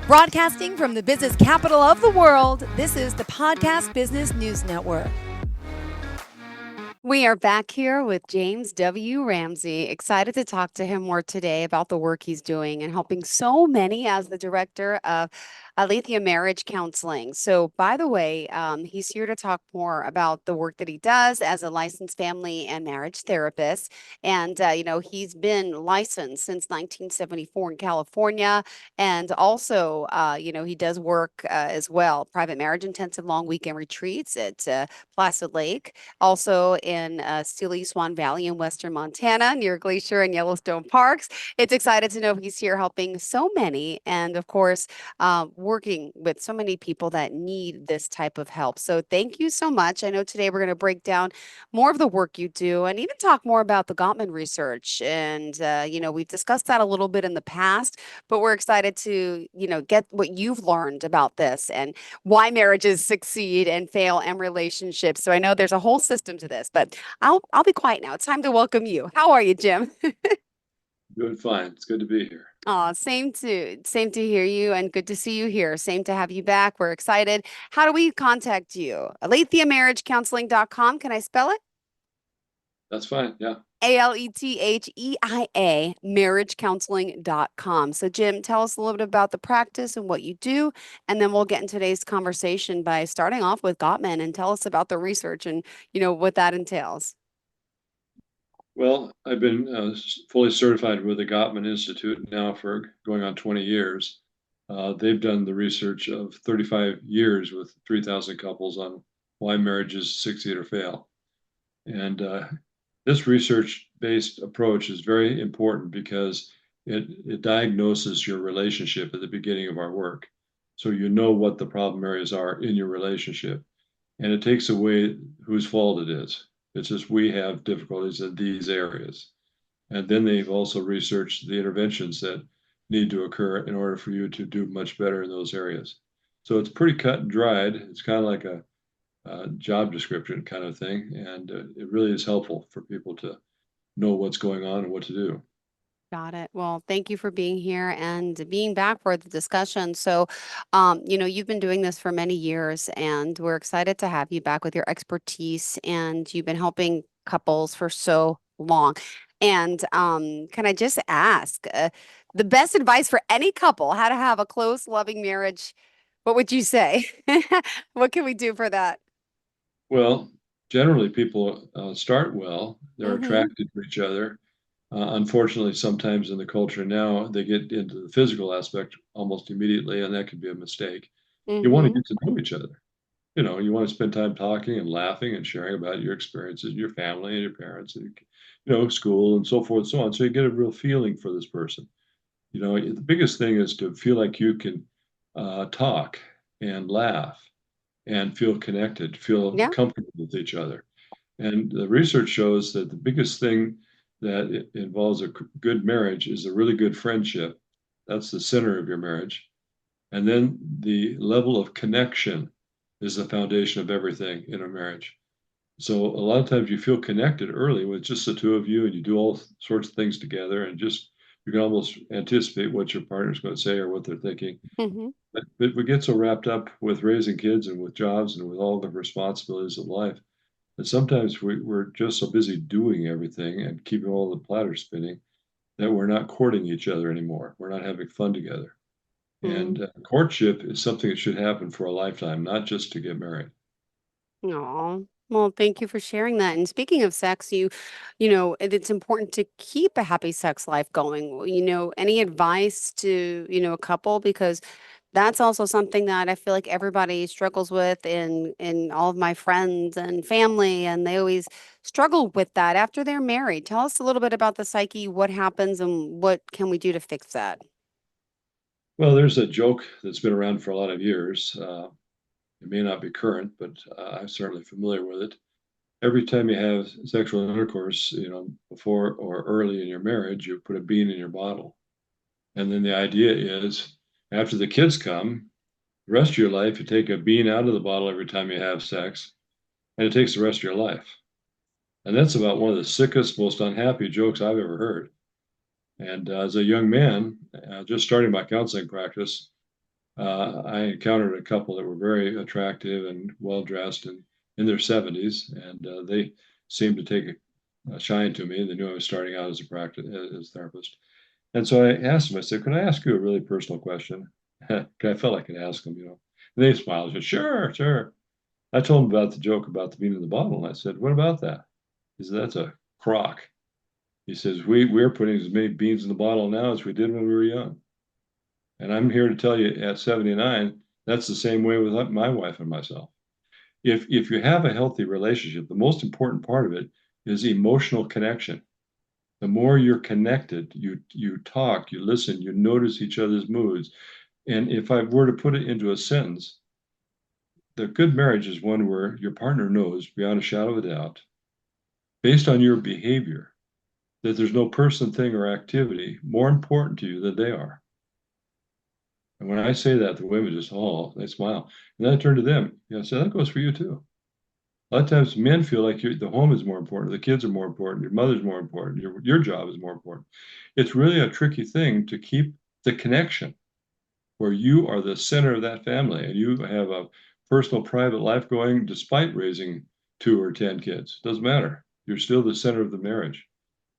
Broadcasting from the business capital of the world, this is the Podcast Business News Network. We are back here with James W. Ramsey. Excited to talk to him more today about the work he's doing and helping so many as the director of Aletheia Marriage Counseling. So, by the way, he's here to talk more about the work that he does as a licensed family and marriage therapist. And, he's been licensed since 1974 in California. And also, he does work as well, private marriage intensive long weekend retreats at Placid Lake, also in Steely Swan Valley in western Montana, near Glacier and Yellowstone Parks. It's excited to know he's here helping so many, and of course, working with so many people that need this type of help. So thank you so much. I know today we're going to break down more of the work you do and even talk more about the Gottman research. And, we've discussed that a little bit in the past, but we're excited to, get what you've learned about this and why marriages succeed and fail and relationships. So I know there's a whole system to this, but I'll be quiet now. It's time to welcome you. How are you, Jim? Doing fine. It's good to be here. Oh, same to hear you and good to see you here. Same to have you back. We're excited. How do we contact you? AletheaMarriageCounseling.com. Can I spell it? That's fine. Yeah. Aletheia marriagecounseling.com. So, Jim, tell us a little bit about the practice and what you do, and then we'll get into today's conversation by starting off with Gottman and tell us about the research and what that entails. Well, I've been fully certified with the Gottman Institute now for going on 20 years. They've done the research of 35 years with 3,000 couples on why marriages succeed or fail. And this research-based approach is very important because it diagnoses your relationship at the beginning of our work. So you know what the problem areas are in your relationship. And it takes away whose fault it is. It's just we have difficulties in these areas. And then they've also researched the interventions that need to occur in order for you to do much better in those areas. So it's pretty cut and dried. It's kind of like a job description kind of thing. And it really is helpful for people to know what's going on and what to do. Got it. Well, thank you for being here and being back for the discussion. So, you've been doing this for many years, and we're excited to have you back with your expertise. And you've been helping couples for so long. And can I just ask the best advice for any couple, how to have a close, loving marriage? What would you say? What can we do for that? Well, generally, people start well, they're Mm-hmm. attracted to each other. Unfortunately, sometimes in the culture now, they get into the physical aspect almost immediately, and that could be a mistake. You want to Mm-hmm. get to know each other. You want to spend time talking and laughing and sharing about your experiences, your family and your parents, and school and so forth and so on. So you get a real feeling for this person. The biggest thing is to feel like you can talk and laugh and feel connected, feel Yeah. comfortable with each other. And the research shows that the biggest thing that involves a good marriage is a really good friendship. That's the center of your marriage. And then the level of connection is the foundation of everything in a marriage. So a lot of times you feel connected early with just the two of you and you do all sorts of things together and just you can almost anticipate what your partner's going to say or what they're thinking. Mm-hmm. But we get so wrapped up with raising kids and with jobs and with all the responsibilities of life that sometimes we're just so busy doing everything and keeping all the platters spinning that we're not courting each other anymore. We're not having fun together. And courtship is something that should happen for a lifetime, not just to get married. Oh, well, thank you for sharing that. And speaking of sex, it's important to keep a happy sex life going. Any advice to, a couple? Because that's also something that I feel like everybody struggles with in all of my friends and family, and they always struggle with that after they're married. Tell us a little bit about the psyche, what happens, and what can we do to fix that? Well, there's a joke that's been around for a lot of years. It may not be current, but I'm certainly familiar with it. Every time you have sexual intercourse, before or early in your marriage, you put a bean in your bottle. And then the idea is after the kids come, the rest of your life, you take a bean out of the bottle every time you have sex, and it takes the rest of your life. And that's about one of the sickest, most unhappy jokes I've ever heard. And as a young man, just starting my counseling practice, I encountered a couple that were very attractive and well dressed and in their 70s, and they seemed to take a shine to me. They knew I was starting out as a practice as a therapist, and so I asked them. I said, "Could I ask you a really personal question?" I felt I could ask them, you know. And they smiled. Said, "Sure, sure." I told them about the joke about the bean in the bottle, and I said, "What about that?" He said, "That's a crock." He says, we're putting as many beans in the bottle now as we did when we were young." And I'm here to tell you at 79, that's the same way with my wife and myself. If you have a healthy relationship, the most important part of it is emotional connection. The more you're connected, you talk, you listen, you notice each other's moods. And if I were to put it into a sentence, the good marriage is one where your partner knows beyond a shadow of a doubt, based on your behavior, that there's no person, thing, or activity more important to you than they are. And when I say that, the women just, oh, they smile. And then I turn to them. You know, so that goes for you too. A lot of times men feel like the home is more important, the kids are more important, your mother's more important, your job is more important. It's really a tricky thing to keep the connection where you are the center of that family and you have a personal private life going despite raising 2 or 10 kids. Doesn't matter. You're still the center of the marriage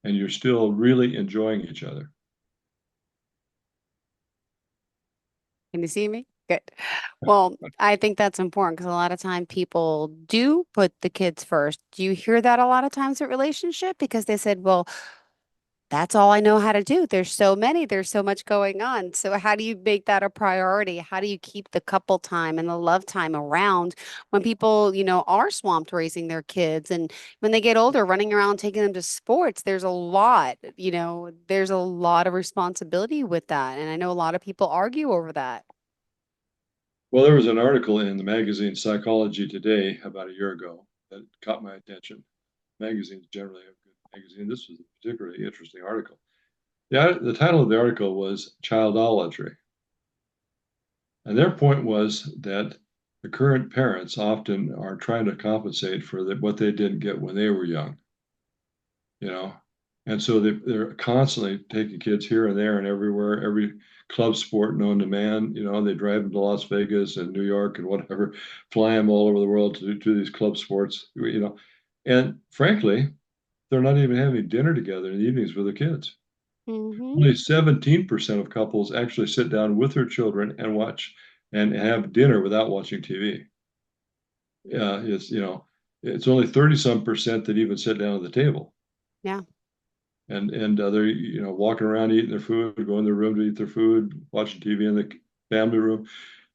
and you're still really enjoying each other. Can you see me? Good. Well, I think that's important because a lot of time people do put the kids first. Do you hear that a lot of times with relationship? Because they said, well, that's all I know how to do. There's so much going on. So how do you make that a priority? How do you keep the couple time and the love time around when people, are swamped raising their kids and when they get older, running around taking them to sports, there's a lot of responsibility with that. And I know a lot of people argue over that. Well, there was an article in the magazine Psychology Today about a year ago that caught my attention. Magazines generally have good magazine. This was a particularly interesting article. The title of the article was Childolatry. And their point was that the current parents often are trying to compensate for what they didn't get when they were young, you know. And so they're constantly taking kids here and there and everywhere, every club sport known to man. You know, they drive them to Las Vegas and New York and whatever, fly them all over the world to these club sports, you know. And frankly, they're not even having dinner together in the evenings with their kids. Mm-hmm. Only 17% of couples actually sit down with their children and watch and have dinner without watching TV. Yeah, it's only 30 some percent that even sit down at the table. Yeah. And they're walking around eating their food, going in their room to eat their food, watching TV in the family room.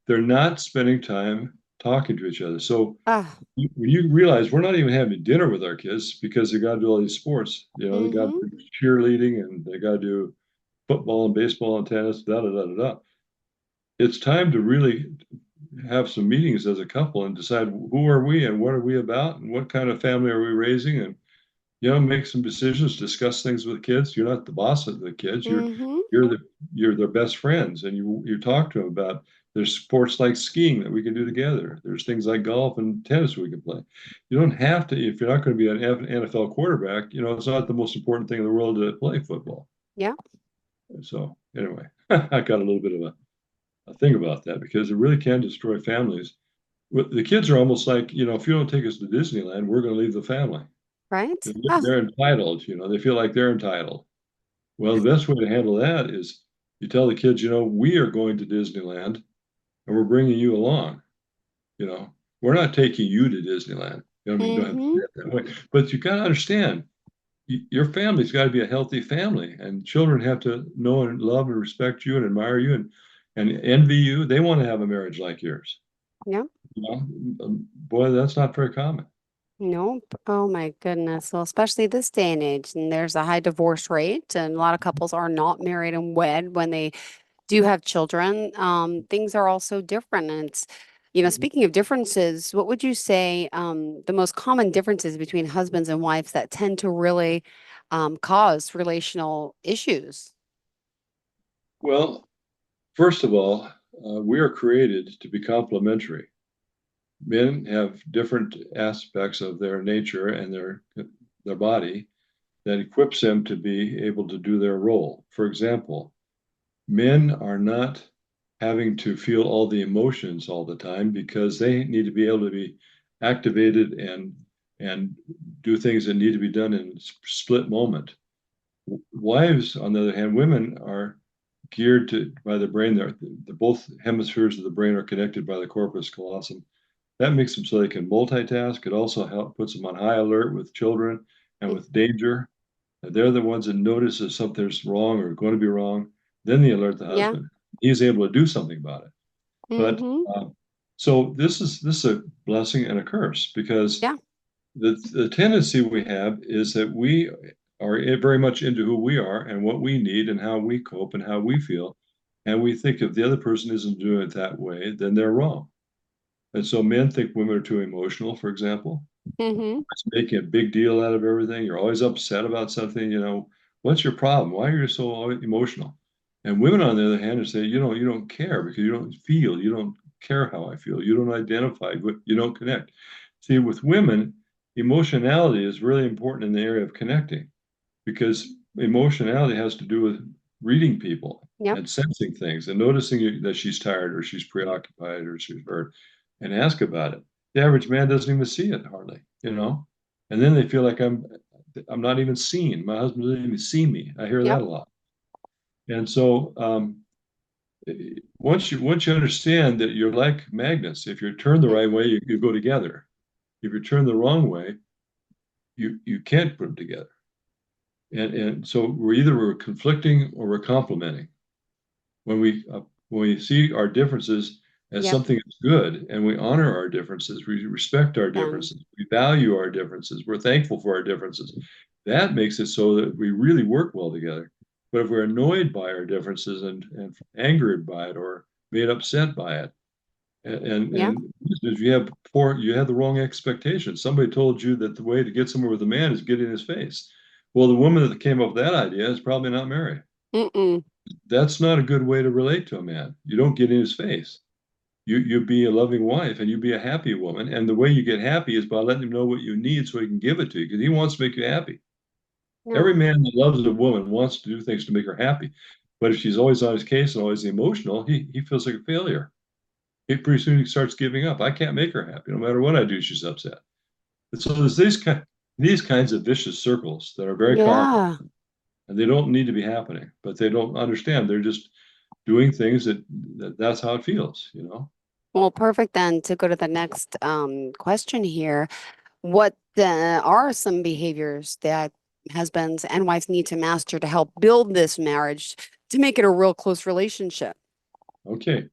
They're not spending time talking to each other. So Ah. when you realize we're not even having dinner with our kids because they got to do all these sports, they got Mm-hmm. to do cheerleading and they got to do football and baseball and tennis, da da da da da. It's time to really have some meetings as a couple and decide who are we and what are we about and what kind of family are we raising and make some decisions, discuss things with kids. You're not the boss of the kids. Mm-hmm. You're their best friends, and you talk to them about there's sports like skiing that we can do together. There's things like golf and tennis we can play. You don't have to if you're not going to be an NFL quarterback. It's not the most important thing in the world to play football. Yeah. So anyway, I got a little bit of a thing about that because it really can destroy families. The kids are almost like, if you don't take us to Disneyland, we're going to leave the family. Right. Ah. They're entitled, they feel like they're entitled. Well, the best way to handle that is you tell the kids, we are going to Disneyland and we're bringing you along. You know, we're not taking you to Disneyland. You know what I mean? You don't have to Mm-hmm. say it that way, but you got to understand your family's got to be a healthy family, and children have to know and love and respect you and admire you and envy you. They want to have a marriage like yours. Yeah. You know, boy, that's not very common. Nope. Oh my goodness. Well, especially this day and age, and there's a high divorce rate, and a lot of couples are not married and wed when they do have children. Things are also different. And speaking of differences, what would you say the most common differences between husbands and wives that tend to really cause relational issues? Well, first of all, we are created to be complementary. Men have different aspects of their nature and their body that equips them to be able to do their role. For example, men are not having to feel all the emotions all the time because they need to be able to be activated and do things that need to be done in split moment. Wives, on the other hand, women are geared to by the brain. The both hemispheres of the brain are connected by the corpus callosum. That makes them so they can multitask. It also puts them on high alert with children and Mm. with danger. They're the ones that notice if something's wrong or going to be wrong. Then they alert the Yeah. husband. He's able to do something about it. But Mm-hmm. so this is a blessing and a curse because Yeah. the tendency we have is that we are very much into who we are and what we need and how we cope and how we feel. And we think if the other person isn't doing it that way, then they're wrong. And so men think women are too emotional, for example. Mm-hmm. It's making a big deal out of everything. You're always upset about something, what's your problem? Why are you so emotional? And women, on the other hand, say, you don't care because you don't feel, you don't care how I feel, you don't identify, you don't connect. See, with women, emotionality is really important in the area of connecting because emotionality has to do with reading people Yep. and sensing things and noticing that she's tired or she's preoccupied or she's hurt and ask about it. The average man doesn't even see it hardly. And then they feel like I'm not even seen. My husband doesn't even see me. I hear that Yep. a lot. And so once you understand that you're like magnets, if you're turned the Mm. right way, you go together. If you're turned the wrong way, you can't put them together. And so we're conflicting or we're complementing. When we see our differences as Yep. something that's good and we honor our differences, we respect our Um, differences, we value our differences, we're thankful for our differences. That makes it so that we really work well together. But if we're annoyed by our differences and angered by it or made upset by it, yeah. and if you have the wrong expectations. Somebody told you that the way to get somewhere with a man is get in his face. Well, the woman that came up with that idea is probably not married. Mm-mm. That's not a good way to relate to a man. You don't get in his face. You be a loving wife and you be a happy woman. And the way you get happy is by letting him know what you need so he can give it to you because he wants to make you happy. Every No. man that loves a woman wants to do things to make her happy. But if she's always on his case and always emotional, he feels like a failure. Pretty soon he starts giving up. I can't make her happy. No matter what I do, she's upset. And so there's these kinds of vicious circles that are very common Yeah. and they don't need to be happening, but they don't understand. They're just doing things that's how it feels. Well, perfect then to go to the next question here. What are some behaviors that husbands and wives need to master to help build this marriage to make it a real close relationship? Okay.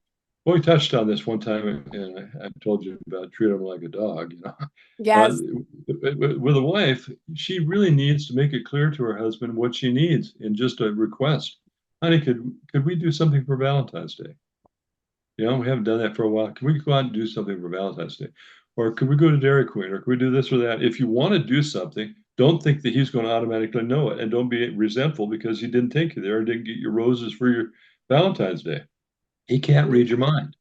Well, we touched on this one time, and I told you about treating him like a dog. But Yes. with a wife, she really needs to make it clear to her husband what she needs in just a request. Honey, could we do something for Valentine's Day? We haven't done that for a while. Can we go out and do something for Valentine's Day? Or could we go to Dairy Queen? Or could we do this or that? If you want to do something, don't think that he's going to automatically know it. And don't be resentful because he didn't take you there or didn't get you roses for your Valentine's Day. He can't Mm. read your mind.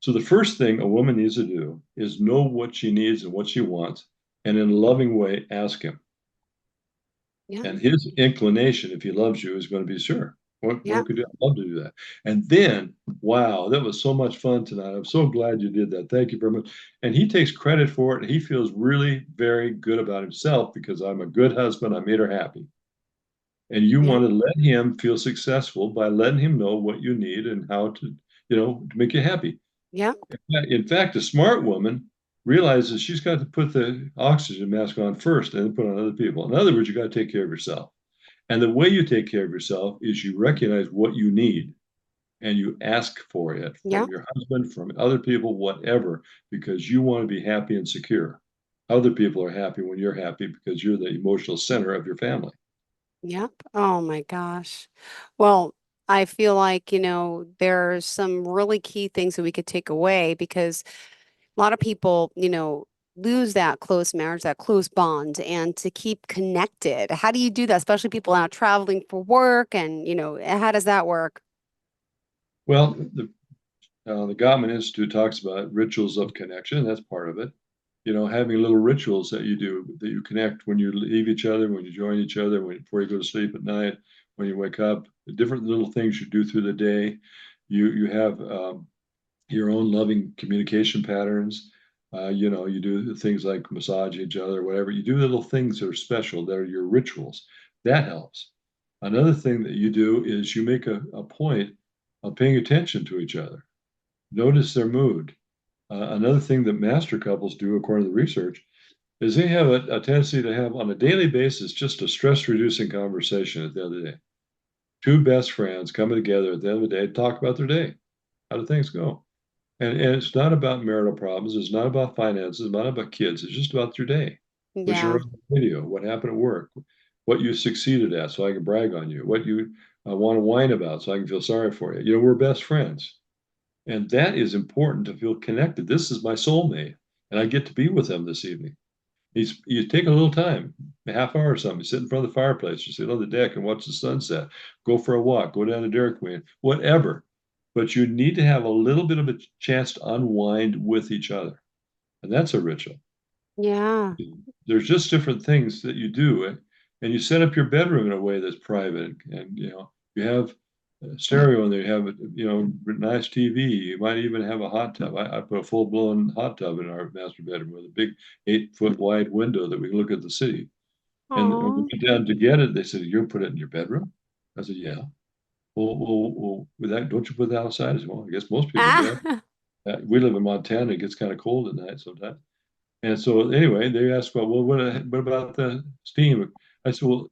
So the first thing a woman needs to do is know what she needs and what she wants, and in a loving way, ask him. Yeah. And his inclination, if he loves you, is going to be sure. Yeah. What could you? I'd love to do that. And then, wow, that was so much fun tonight. I'm so glad you did that. Thank you very much. And he takes credit for it. And he feels really very good about himself because I'm a good husband. I made her happy. And you Yeah. want to let him feel successful by letting him know what you need and how to make you happy. Yeah. In fact, a smart woman realizes she's got to put the oxygen mask on first and then put on other people. In other words, you got to take care of yourself. And the way you take care of yourself is you recognize what you need and you ask for it Yeah. from your husband, from other people, whatever, because you want to be happy and secure. Other people are happy when you're happy because you're the emotional center of your family. Yep. Oh my gosh. Well, I feel like, there's some really key things that we could take away because a lot of people, lose that close marriage, that close bond, and to keep connected. How do you do that? Especially people out traveling for work and, how does that work? Well, the Gottman Institute talks about rituals of connection. That's part of it. Having little rituals that you do that you connect when you leave each other, when you join each other, before you go to sleep at night, when you wake up, the different little things you do through the day. You have your own loving communication patterns. You do things like massage each other, whatever. You do little things that are special, that are your rituals. That helps. Another thing that you do is you make a point of paying attention to each other. Notice their mood. Another thing that master couples do, according to the research, is they have a tendency to have on a daily basis just a stress reducing conversation at the end of the day. Two best friends coming together at the end of the day to talk about their day. How do things go? And it's not about marital problems. It's not about finances. It's not about kids. It's just about your day. Was your Yeah. video? What happened at work? What you succeeded at, so I can brag on you. What you want to whine about, so I can feel sorry for you. We're best friends, and that is important to feel connected. This is my soulmate, and I get to be with them this evening. You take a little time, a half hour or something, sit in front of the fireplace, you sit on the deck and watch the sunset, go for a walk, go down to Dairy Queen, whatever. But you need to have a little bit of a chance to unwind with each other. And that's a ritual. Yeah. There's just different things that you do. And you set up your bedroom in a way that's private. And, you have a stereo in there, you have, nice TV. You might even have a hot tub. I put a full blown hot tub in our master bedroom with a big 8 foot wide window that we can look at the city. And when we Oh. went down to get it, they said, "You're gonna put it in your bedroom?" I said, "Yeah." Well, with that, don't you put that outside? I said, "Well, I guess most people do." Ah. We live in Montana. It gets kind of cold at night sometimes. And so anyway, they asked, well, what about the steam? I said, well,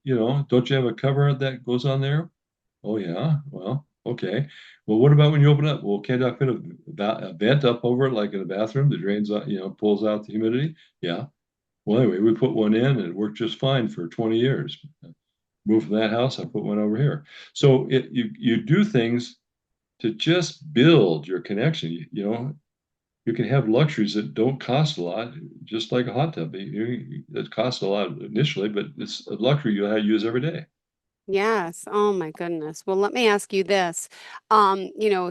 don't you have a cover that goes on there? Oh yeah. Well, okay. Well, what about when you open up? Well, can't I put a vent up over it like in the bathroom that drains out, pulls out the humidity? Yeah. Well, anyway, we put one in and it worked just fine for 20 years. Moved from that house, I put one over here. So you do things to just build your connection. You can have luxuries that don't cost a lot, just like a hot tub. It costs a lot initially, but it's a luxury you have to use every day. Yes. Oh my goodness. Well, let me ask you this. Um, you know,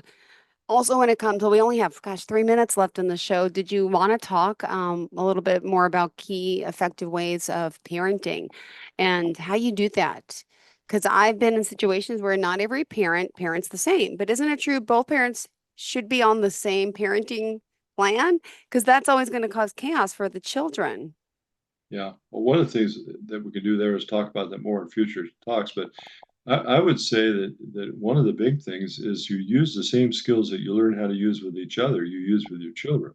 Also, when it comes to, we only have, gosh, 3 minutes left in the show. Did you want to talk a little bit more about key effective ways of parenting and how you do that? Because I've been in situations where not every parent parents the same, but isn't it true both parents should be on the same parenting plan? Because that's always going to cause chaos for the children. Yeah. Well, one of the things that we could do there is talk about that more in future talks. But I would say that one of the big things is you use the same skills that you learn how to use with each other, you use with your children.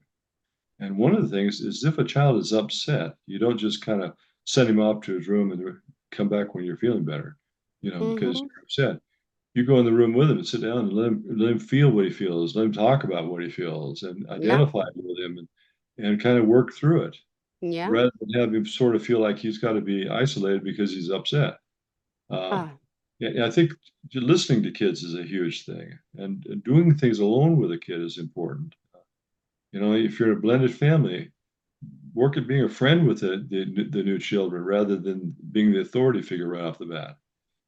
And one of the things is if a child is upset, you don't just kind of send him off to his room and come back when you're feeling better, because Hmm. you're upset. You go in the room with him and sit down and let him feel what he feels, let him talk about what he feels and Yeah. identify with him and kind of work through it Yeah. rather than have him sort of feel like he's got to be isolated because he's upset. Uh, Ah, yeah, I think listening to kids is a huge thing, and doing things alone with a kid is important. If you're in a blended family, work at being a friend with the new children rather than being the authority figure right off the bat.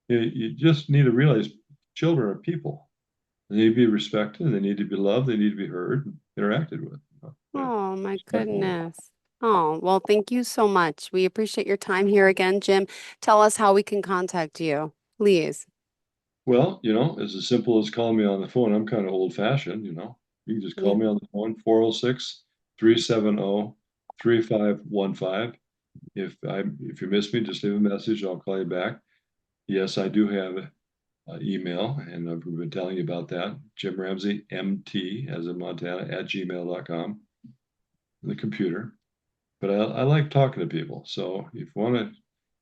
You just need to realize children are people. They need to be respected, they need to be loved, they need to be heard and interacted with in a oh my respectful way. goodness. Oh, well, thank you so much. We appreciate your time here again, Jim. Tell us how we can contact you, please. Well, as simple as calling me on the phone. I'm kind of old fashioned, You can just call Yeah. me on the phone, 406-370-3515. If you miss me, just leave a message. I'll call you back. Yes, I do have email, and I've been telling you about that. Jim Ramsey, MT, as in Montana, at gmail.com, the computer. But I like talking to people. So if you want to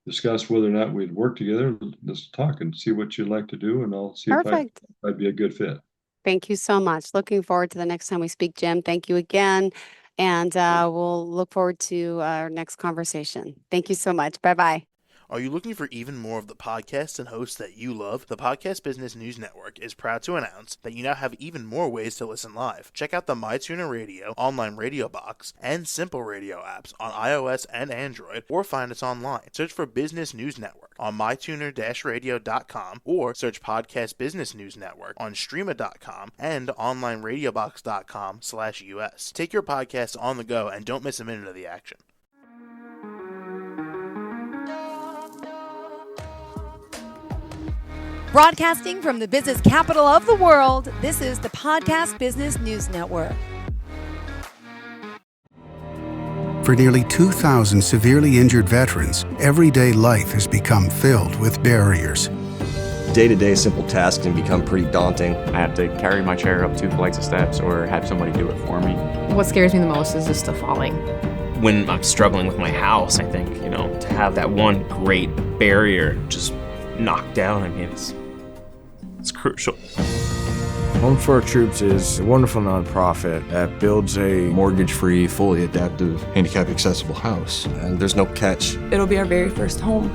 discuss whether or not we'd work together, let's talk and see what you'd like to do, and I'll see if Perfect. I'd be a good fit. Thank you so much. Looking forward to the next time we speak, Jim. Thank you again. And we'll look forward to our next conversation. Thank you so much. Bye bye. Are you looking for even more of the podcasts and hosts that you love? The Podcast Business News Network is proud to announce that you now have even more ways to listen live. Check out the MyTuner Radio, online radio box, and Simple Radio apps on iOS and Android, or find us online. Search for Business News Network on mytuner-radio.com or search Podcast Business News Network on streama.com and onlineradiobox.com/US. Take your podcast on the go and don't miss a minute of the action. Broadcasting from the business capital of the world, this is the Podcast Business News Network. For nearly 2,000 severely injured veterans, everyday life has become filled with barriers. Day-to-day simple tasks can become pretty daunting. I have to carry my chair up 2 flights of steps or have somebody do it for me. What scares me the most is just the falling. When I'm struggling with my house, I think, to have that one great barrier just knocked down, it's crucial. Home for Our Troops is a wonderful nonprofit that builds a Mortgage-free, fully adaptive, handicap-accessible house. And there's no catch. It'll be our very first home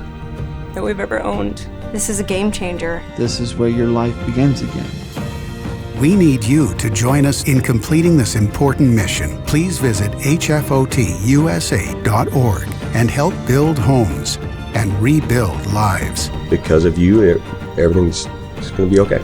that we've ever owned. This is a game changer. This is where your life begins again. We need you to join us in completing this important mission. Please visit hfotusa.org and help build homes and rebuild lives. Because of you, everything's going to be okay.